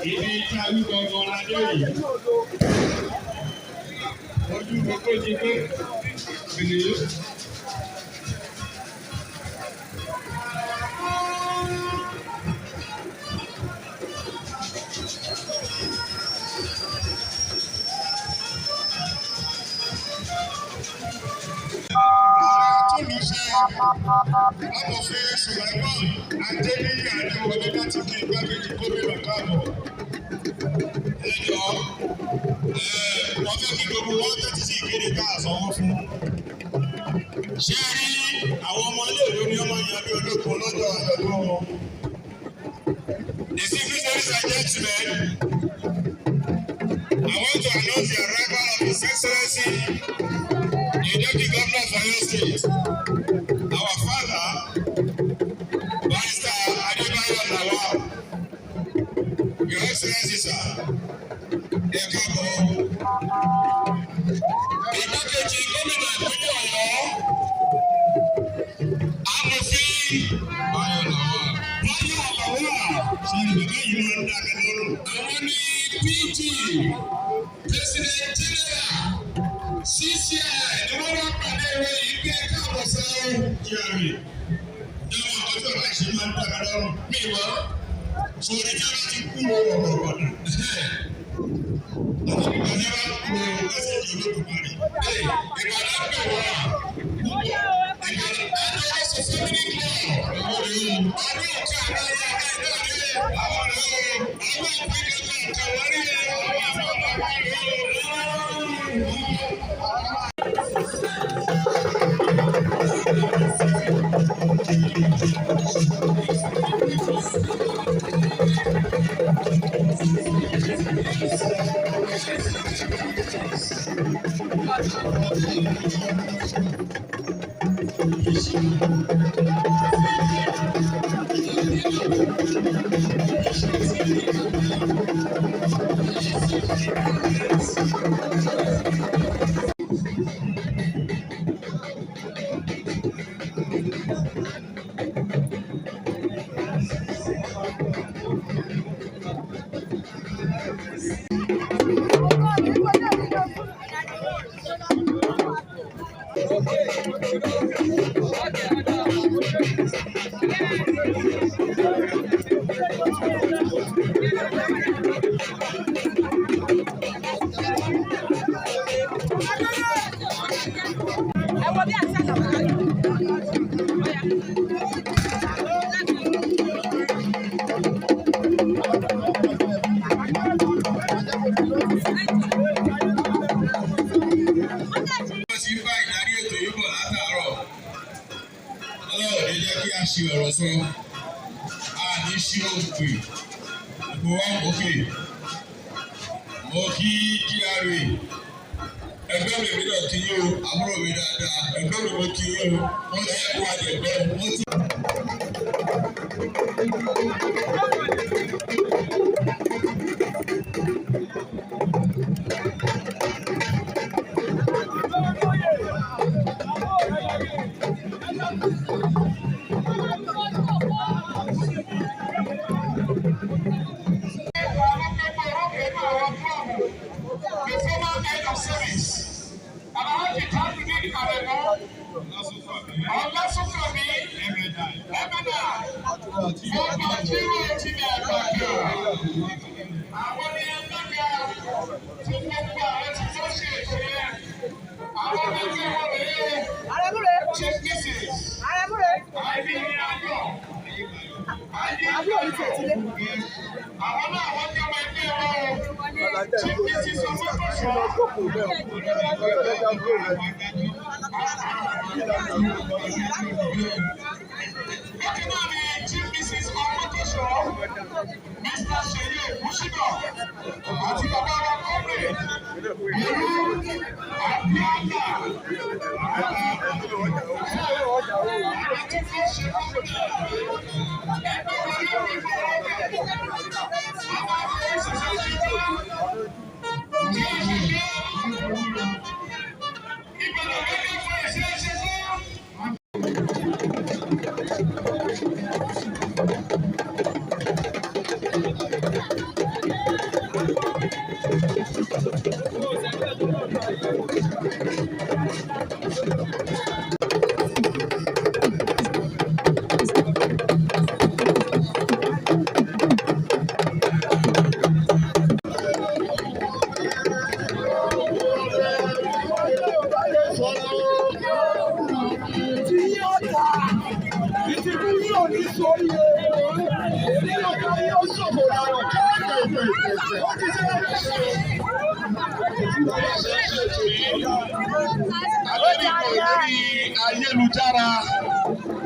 Ibi tí a wí gangan la dé yìí. Ojú gbogbo ti pé ènìyàn. Amòfin Sùlẹ́mọ̀n Adéníyì Adéwọlé láti kí igbákejì gómìnà káàbọ̀. Ẹ jọ̀ọ́, wọ́n fẹ́ kí gbogbo wọn tẹ́tí sí ìkéde ká àsanwó fún. Ṣé rí àwọn ọmọ iléèwé ni ọmọ ìyá bí ológun lọ́jọ́ àjọ̀dún wọn? Distinguished ladies and gentlemen, I want to announce the arrival of His Excellency, the Deputy Governor of Oyo State, our father, Barrister Adebayo Lawal. Your Excellency, sir, ẹ káàbọ̀. Igbákejì gómìnà ìpínlẹ̀ Ọ̀yọ́, Amòfin Báyọ̀ Lawal. Sọ̀rọ̀ bàbá yìí máa ń dá mi lọ́rùn. Àwọn ní PG, President General, CCI, ni wọ́n wá pàdé ìwé yìí gbé káàbọ̀ sáwọn jàre. Ìjọba ọjọ́ ìwà ìṣe máa ń dá mi lọ́rùn. Mi wá, sọ̀rọ̀ ìjọba ti kú ọ̀rọ̀ ọ̀dà. Àwọn ìjọba kú mẹ́sẹ̀jì olódùmarè. Ìbàdàn pè wá. Ìbàdàn Adéwọ́sọ Family Club. Àwọn ìlú. Àwọn òkè àdáyé àdáyé àwọn ìlú. Àwọn ìpínlẹ̀ Kàwárí. Ṣe ọ̀rọ̀ sọ, a ní ṣe òpè, gbogbo wa òkè, mo kí GRA, ẹgbẹ́ mi mi náà kí yín o, àbúrò mi dáadáa, ẹgbẹ́ mi mo kí yín o, wọ́n ti kó àjẹgbẹ́, wọ́n ti. service. Alhaji Tajudeen Aremo, Ọlásùnkànmí, Ẹ̀mẹ́dà, Ọba Jírò tilẹ̀ Ìbàdàn. Àwọn ni ẹgbẹ́ga tí gbogbo àwọn tí wọ́n ṣe ètò yẹn. Àwọn ẹgbẹ́ wọn rèé Chief Mrs. Àìní ní Ayọ̀. Àwọn náà wọ́n jẹ́ ọmọ ẹgbẹ́ wọn. Chief Mrs. Ọmọkọ̀ṣọ́. Bákan náà ni Chief Mrs. Ọmọkọ̀ṣọ́, Mr. Ṣèyí Ògúnṣíbà àti bàbá wa kọ́ọ̀rẹ́ ìlú Abíọ́lá. Àti kí ó ṣe kọ́ọ̀rẹ́ ẹgbẹ́ wọn lórí ìfọwọ́pẹ́. Àwọn akẹ́kọ̀ọ́ ṣẹ̀ṣẹ̀ ṣe tó. Tí ó ṣe ṣe ìbẹ̀rẹ̀ gẹ́gẹ́ fún ẹ̀ṣẹ̀ ṣe tó.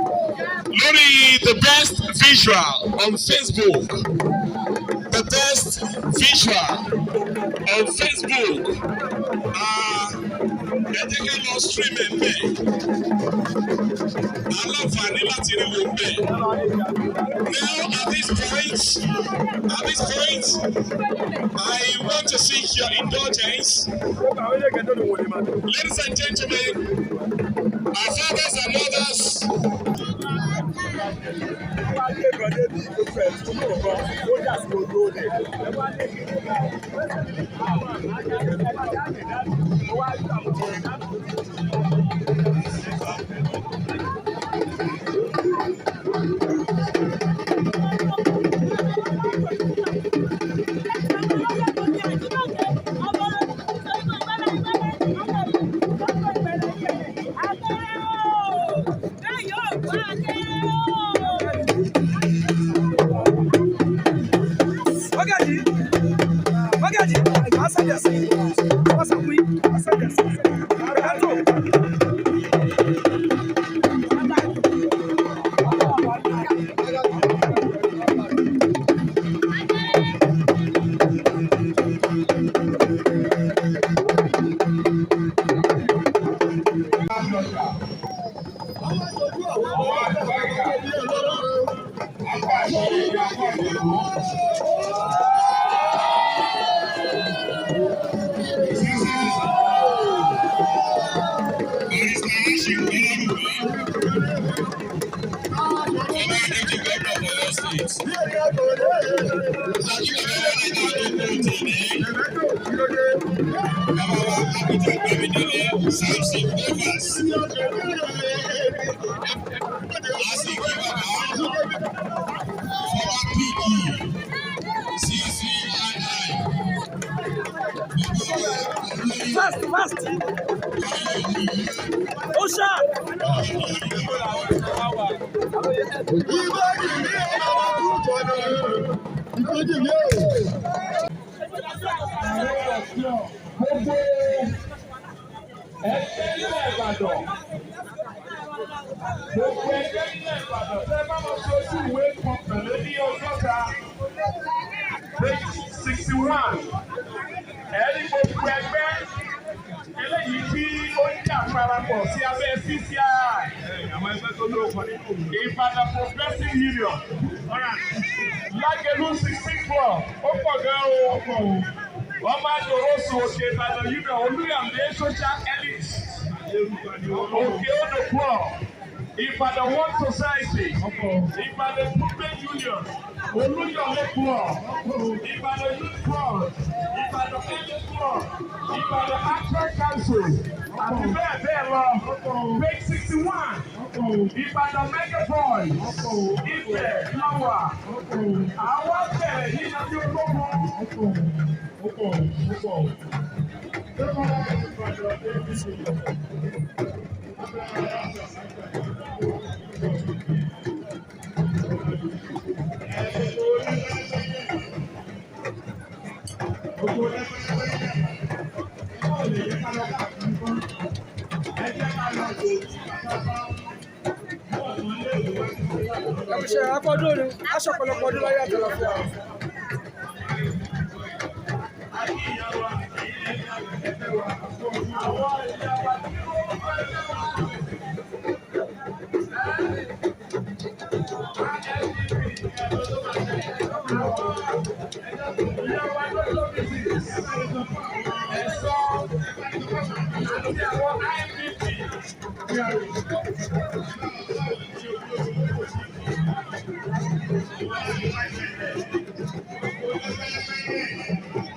Lórí the best visual on Facebook. The best visual on Facebook. Ẹ jẹ́ ká lọ stream ẹ̀ bẹ́ẹ̀. Aláǹfààní láti rí wo bẹ́ẹ̀. Now at this point, I want to seek your indulgence. Ladies and gentlemen, our fathers and mothers. Fast. Osha. Gbogbo ẹgbẹ́ nílẹ̀ Ìbàdàn tẹ́ bá lọ sí ojú ìwé kan pẹ̀lú ní ọgọ́ta page 61 ẹ̀rí gbogbo ẹgbẹ́ eléyìí tí ó ń jà parapọ̀ sí abẹ́ CCI Ìbàdàn Progressive Union Lágẹ̀lú 16 club ó pọ̀ gan o wọ́n máa dòró sùn Òkè Ìbàdàn Union Olúyọ̀lé social elite Òkè Odò club Ìbàdàn World Society, Ìbàdàn Movement Union, Olúyọ̀lé Club, Ìbàdàn Youth Club, Ìbàdàn Family Club, Ìbàdàn Actor Council, àti bẹ́ẹ̀ bẹ́ẹ̀ lọ. Page 61, Ìbàdàn Mega Boys, Ifẹ̀ Flower, àwọn bẹ̀rẹ̀ yìí ní ọdún ológun. Ṣe akọ́dún ni aṣọ ọ̀pọ̀lọpọ̀ ọdún láyé àtàlàfíà. Thank you.